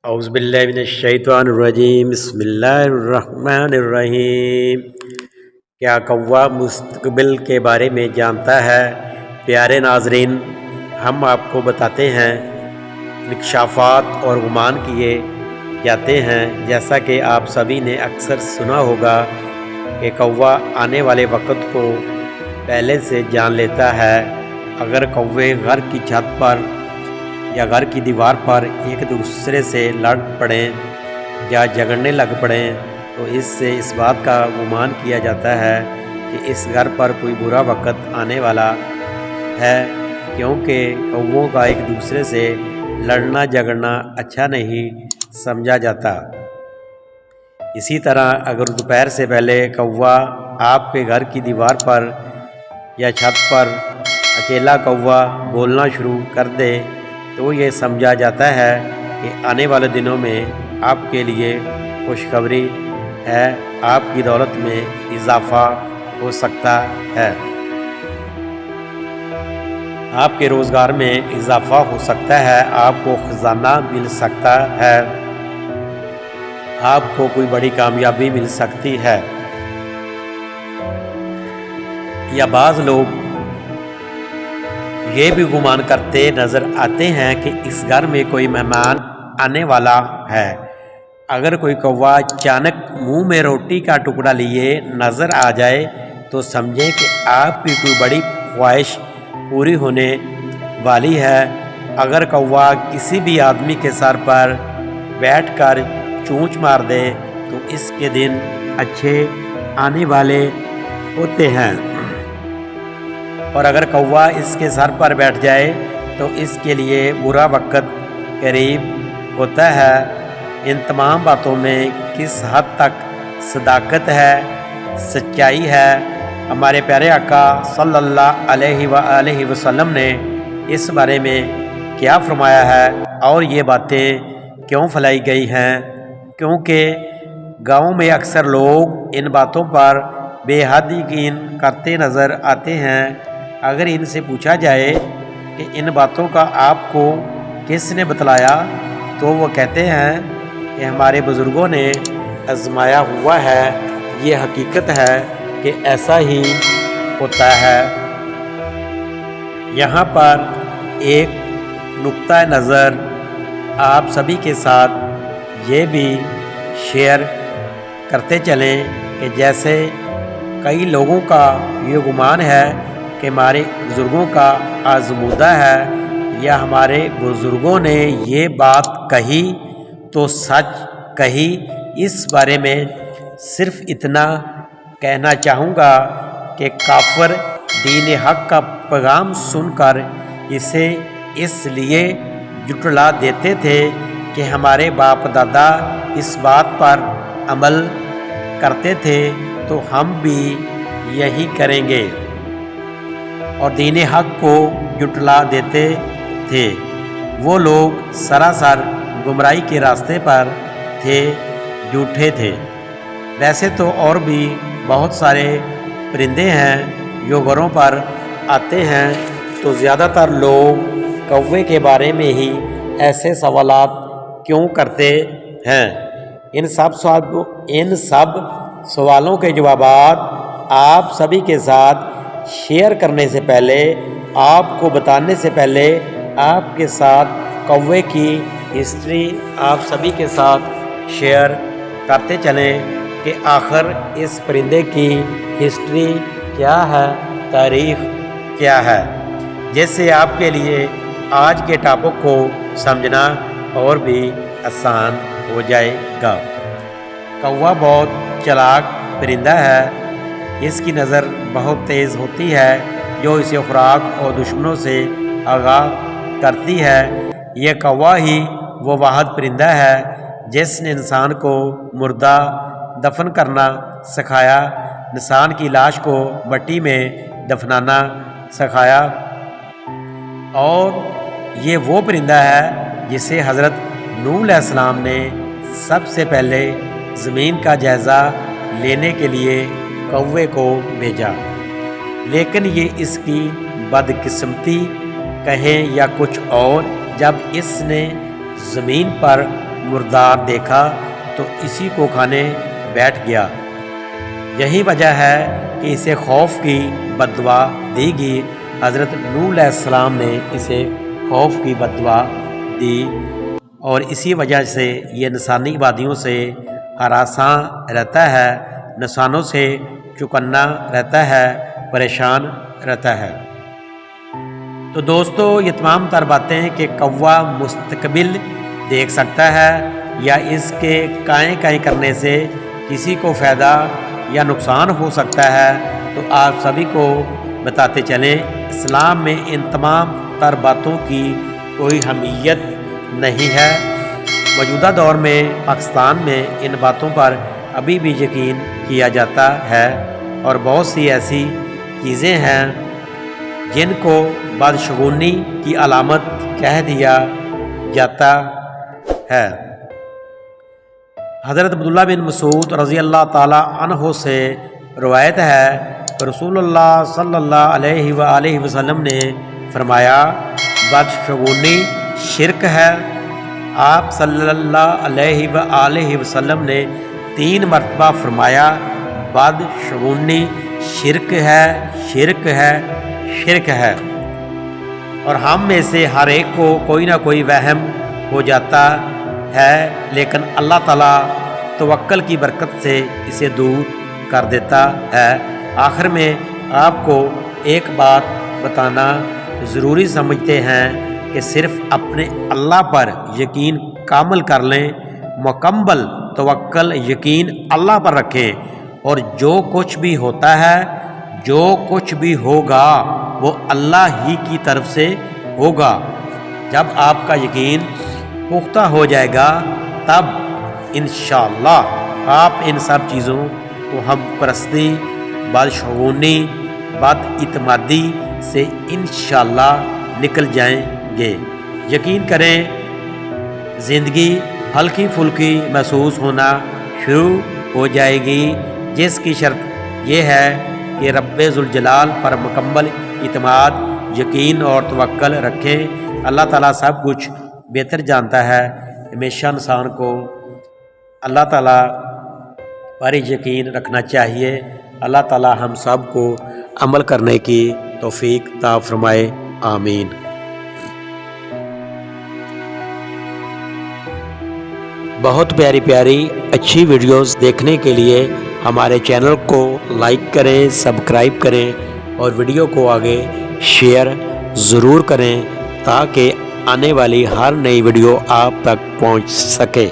اعوذ باللہ من الشیطان الرجیم بسم اللہ الرحمن الرحیم۔ کیا کوا مستقبل کے بارے میں جانتا ہے؟ پیارے ناظرین، ہم آپ کو بتاتے ہیں، انکشافات اور گمان کیے جاتے ہیں، جیسا کہ آپ سبھی نے اکثر سنا ہوگا کہ کوا آنے والے وقت کو پہلے سے جان لیتا ہے۔ اگر کوے گھر کی چھت پر یا گھر کی دیوار پر ایک دوسرے سے لڑ پڑیں یا جھگڑنے لگ پڑیں تو اس سے اس بات کا گمان کیا جاتا ہے کہ اس گھر پر کوئی برا وقت آنے والا ہے، کیونکہ کووں کا ایک دوسرے سے لڑنا جھگڑنا اچھا نہیں سمجھا جاتا۔ اسی طرح اگر دوپہر سے پہلے کوا آپ کے گھر کی دیوار پر یا چھت پر اکیلا کوا بولنا شروع کر دے تو یہ سمجھا جاتا ہے کہ آنے والے دنوں میں آپ کے لیے خوشخبری ہے، آپ کی دولت میں اضافہ ہو سکتا ہے، آپ کے روزگار میں اضافہ ہو سکتا ہے، آپ کو خزانہ مل سکتا ہے، آپ کو کوئی بڑی کامیابی مل سکتی ہے۔ یا بعض لوگ یہ بھی گمان کرتے نظر آتے ہیں کہ اس گھر میں کوئی مہمان آنے والا ہے۔ اگر کوئی کوا اچانک منہ میں روٹی کا ٹکڑا لیے نظر آ جائے تو سمجھیں کہ آپ کی کوئی بڑی خواہش پوری ہونے والی ہے۔ اگر کوا کسی بھی آدمی کے سر پر بیٹھ کر چونچ مار دے تو اس کے دن اچھے آنے والے ہوتے ہیں، اور اگر کوا اس کے سر پر بیٹھ جائے تو اس کے لیے برا وقت قریب ہوتا ہے۔ ان تمام باتوں میں کس حد تک صداقت ہے، سچائی ہے؟ ہمارے پیارے آقا صلی اللہ علیہ وآلہ وسلم نے اس بارے میں کیا فرمایا ہے اور یہ باتیں کیوں پھیلائی گئی ہیں؟ کیونکہ گاؤں میں اکثر لوگ ان باتوں پر بے حد یقین کرتے نظر آتے ہیں۔ اگر ان سے پوچھا جائے کہ ان باتوں کا آپ کو کس نے بتلایا تو وہ کہتے ہیں کہ ہمارے بزرگوں نے آزمایا ہوا ہے، یہ حقیقت ہے کہ ایسا ہی ہوتا ہے۔ یہاں پر ایک نقطہ نظر آپ سبھی کے ساتھ یہ بھی شیئر کرتے چلیں کہ جیسے کئی لوگوں کا یہ گمان ہے کہ ہمارے بزرگوں کا آزمودہ ہے یا ہمارے بزرگوں نے یہ بات کہی تو سچ کہی۔ اس بارے میں صرف اتنا کہنا چاہوں گا کہ کافر دین حق کا پیغام سن کر اسے اس لیے جھٹلا دیتے تھے کہ ہمارے باپ دادا اس بات پر عمل کرتے تھے تو ہم بھی یہی کریں گے، اور دین حق کو جھٹلا دیتے تھے۔ وہ لوگ سراسر گمراہی کے راستے پر تھے، جھوٹے تھے۔ ویسے تو اور بھی بہت سارے پرندے ہیں جو گھروں پر آتے ہیں، تو زیادہ تر لوگ کوے کے بارے میں ہی ایسے سوالات کیوں کرتے ہیں؟ ان سب سوالوں کے جوابات آپ سبھی کے ساتھ شیئر کرنے سے پہلے، آپ کو بتانے سے پہلے، آپ کے ساتھ کوے کی ہسٹری آپ سبھی کے ساتھ شیئر کرتے چلیں کہ آخر اس پرندے کی ہسٹری کیا ہے، تاریخ کیا ہے، جس سے آپ کے لیے آج کے ٹاپک کو سمجھنا اور بھی آسان ہو جائے گا۔ کوا بہت چالاک پرندہ ہے، اس کی نظر بہت تیز ہوتی ہے جو اسے خوراک اور دشمنوں سے آگاہ کرتی ہے۔ یہ کوا ہی وہ واحد پرندہ ہے جس نے انسان کو مردہ دفن کرنا سکھایا، انسان کی لاش کو مٹی میں دفنانا سکھایا، اور یہ وہ پرندہ ہے جسے حضرت نوح علیہ السلام نے سب سے پہلے زمین کا جائزہ لینے کے لیے کوے کو بھیجا، لیکن یہ اس کی بدقسمتی کہیں یا کچھ اور، جب اس نے زمین پر مردار دیکھا تو اسی کو کھانے بیٹھ گیا۔ یہی وجہ ہے کہ اسے خوف کی بد دعا دی گئی۔ حضرت نوح علیہ السلام نے اسے خوف کی بد دعا دی اور اسی وجہ سے یہ انسانی آبادیوں سے ہراساں رہتا ہے، نقصانوں سے چکنا رہتا ہے، پریشان رہتا ہے۔ تو دوستو یہ تمام تر باتیں کہ کوا مستقبل دیکھ سکتا ہے یا اس کے کائیں کائیں کرنے سے کسی کو فائدہ یا نقصان ہو سکتا ہے، تو آپ سبھی کو بتاتے چلیں اسلام میں ان تمام تر باتوں کی کوئی اہمیت نہیں ہے۔ موجودہ دور میں پاکستان میں ان باتوں پر ابھی بھی یقین کیا جاتا ہے اور بہت سی ایسی چیزیں ہیں جن کو بدشگونی کی علامت کہہ دیا جاتا ہے۔ حضرت عبداللہ بن مسعود رضی اللہ تعالی عنہ سے روایت ہے کہ رسول اللہ صلی اللہ علیہ وآلہ وسلم نے فرمایا بدشگونی شرک ہے۔ آپ صلی اللہ علیہ وآلہ وسلم نے 3 مرتبہ فرمایا بدشگونی شرک ہے، شرک ہے، شرک ہے۔ اور ہم میں سے ہر ایک کو کوئی نہ کوئی وہم ہو جاتا ہے، لیکن اللہ تعالیٰ توکل کی برکت سے اسے دور کر دیتا ہے۔ آخر میں آپ کو ایک بات بتانا ضروری سمجھتے ہیں کہ صرف اپنے اللہ پر یقین کامل کر لیں، مکمل توکل یقین اللہ پر رکھیں، اور جو کچھ بھی ہوتا ہے، جو کچھ بھی ہوگا وہ اللہ ہی کی طرف سے ہوگا۔ جب آپ کا یقین پختہ ہو جائے گا تب انشاءاللہ آپ ان سب چیزوں کو ہم پرستی، بدشگونی، بد اعتمادی سے انشاءاللہ نکل جائیں گے۔ یقین کریں زندگی ہلکی پھلکی محسوس ہونا شروع ہو جائے گی، جس کی شرط یہ ہے کہ رب ذوالجلال پر مکمل اعتماد، یقین اور توکل رکھیں۔ اللہ تعالیٰ سب کچھ بہتر جانتا ہے۔ ہمیشہ انسان کو اللہ تعالیٰ پر یقین رکھنا چاہیے۔ اللہ تعالیٰ ہم سب کو عمل کرنے کی توفیق عطا فرمائے، آمین۔ بہت پیاری پیاری اچھی ویڈیوز دیکھنے کے لیے ہمارے چینل کو لائک کریں، سبسکرائب کریں اور ویڈیو کو آگے شیئر ضرور کریں تاکہ آنے والی ہر نئی ویڈیو آپ تک پہنچ سکے۔